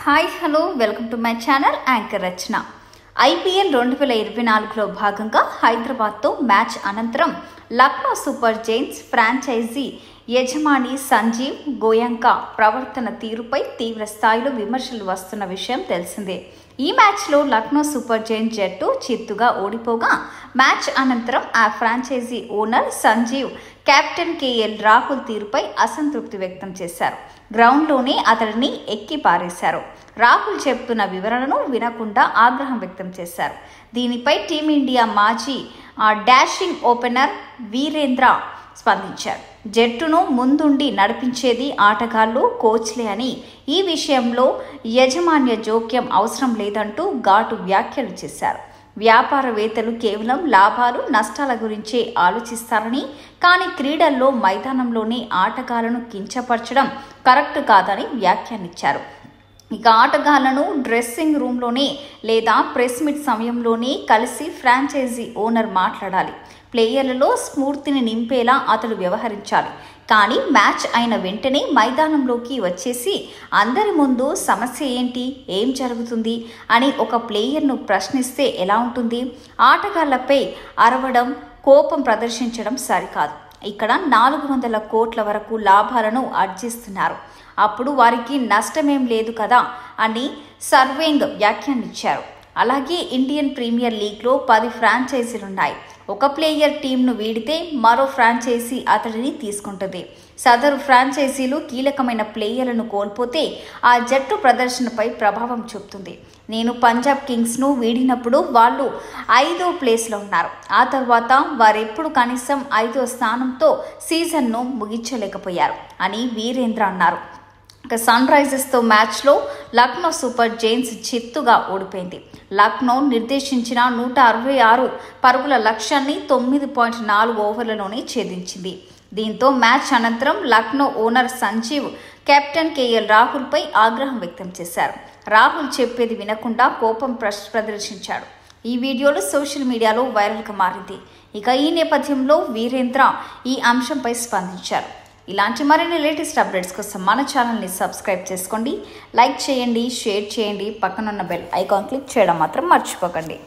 Hi hello welcome to my channel anchor Rachana. IPL 2024లో భాగంగా హైదరాబాద్తో మ్యాచ్ అనంతరం లక్నో సూపర్ జైంట్స్ ఫ్రాంచైజీ యజమాని సంజీవ్ గోయంకా ప్రవర్తన తీరుపై తీవ్ర స్థాయిలో విమర్శలు వస్తున్న విషయం తెలిసిందే. ఈ మ్యాచ్లో లక్నో సూపర్ జైంట్స్ జట్టు చిత్తుగా ఓడిపోగా మ్యాచ్ అనంతరం ఆ franchise owner Sanjiv captain KL Rahul తీరుపై అసంతృప్తి వ్యక్తం చేశారు. గ్రౌండ్లోనే అతడిని ఎక్కి పారేశారు. రాహుల్ చెప్తున్న వివరణను వినకుండా ఆగ్రహం వ్యక్తం చేశారు. దీనిపై టీమిండియా మాజీ డాషింగ్ ఓపెనర్ వీరేంద్ర స్పందించారు. జట్టును ముందుండి నడిపించేది ఆటగాళ్లు, కోచ్లే అని, ఈ విషయంలో యాజమాన్య జోక్యం అవసరం లేదంటూ ఘాటు వ్యాఖ్యలు చేశారు. వ్యాపారవేత్తలు కేవలం లాభాలు నష్టాల గురించే ఆలోచిస్తారని, కానీ క్రీడల్లో మైదానంలోని ఆటగాళ్లను కించపరచడం కరెక్ట్ కాదని వ్యాఖ్యానించారు. ఇక ఆటగాళ్లను డ్రెస్సింగ్ రూమ్లోనే లేదా ప్రెస్ మీట్ సమయంలోనే కలిసి ఫ్రాంచైజీ ఓనర్ మాట్లాడాలి. ప్లేయర్లలో స్ఫూర్తిని నింపేలా అతడు వ్యవహరించాలి. కానీ మ్యాచ్ అయిన వెంటనే మైదానంలోకి వచ్చేసి అందరి ముందు సమస్య ఏంటి, ఏం జరుగుతుంది అని ఒక ప్లేయర్ను ప్రశ్నిస్తే ఎలా ఉంటుంది? ఆటగాళ్లపై అరవడం, కోపం ప్రదర్శించడం సరికాదు. ఇక్కడ 400 కోట్ల వరకు లాభాలను ఆర్జిస్తున్నారు. అప్పుడు వారికి నష్టమేం లేదు కదా అని సర్వేంగ్ వ్యాఖ్యానించారు. అలాగే ఇండియన్ ప్రీమియర్ లీగ్లో 10 ఫ్రాంచైజీలున్నాయి. ఒక ప్లేయర్ టీంను వీడితే మరో ఫ్రాంచైజీ అతడిని తీసుకుంటుంది. సదరు ఫ్రాంచైజీలు కీలకమైన ప్లేయర్లను కోల్పోతే ఆ జట్టు ప్రదర్శనపై ప్రభావం చూపుతుంది. నేను పంజాబ్ కింగ్స్ను వీడినప్పుడు వాళ్ళు 5వ ప్లేస్లో ఉన్నారు. ఆ తర్వాత వారెప్పుడు కనీసం 5వ స్థానంతో సీజన్ను ముగించలేకపోయారు అని వీరేంద్ర అన్నారు. ఇక సన్ రైజర్స్తో మ్యాచ్లో లక్నో సూపర్ జైంట్స్ చిత్తుగా ఓడిపోయింది. లక్నో నిర్దేశించిన 166 పరుగుల లక్ష్యాన్ని 9.4 ఓవర్లలోనే ఛేదించింది. దీంతో మ్యాచ్ అనంతరం Lucknow owner Sanjiv captain KL రాహుల్పై ఆగ్రహం వ్యక్తం చేశారు. రాహుల్ చెప్పేది వినకుండా కోపం ప్రదర్శించాడు. ఈ వీడియోలు సోషల్ మీడియాలో వైరల్గా మారింది. ఇక ఈ నేపథ్యంలో వీరేంద్ర ఈ అంశంపై స్పందించారు. ఇలాంటి మరిన్ని లేటెస్ట్ అప్డేట్స్ కోసం మన ఛానల్ని సబ్స్క్రైబ్ చేసుకోండి, లైక్ చేయండి, షేర్ చేయండి, పక్కనున్న బెల్ ఐకాన్ క్లిక్ చేయడం మాత్రం మర్చిపోకండి.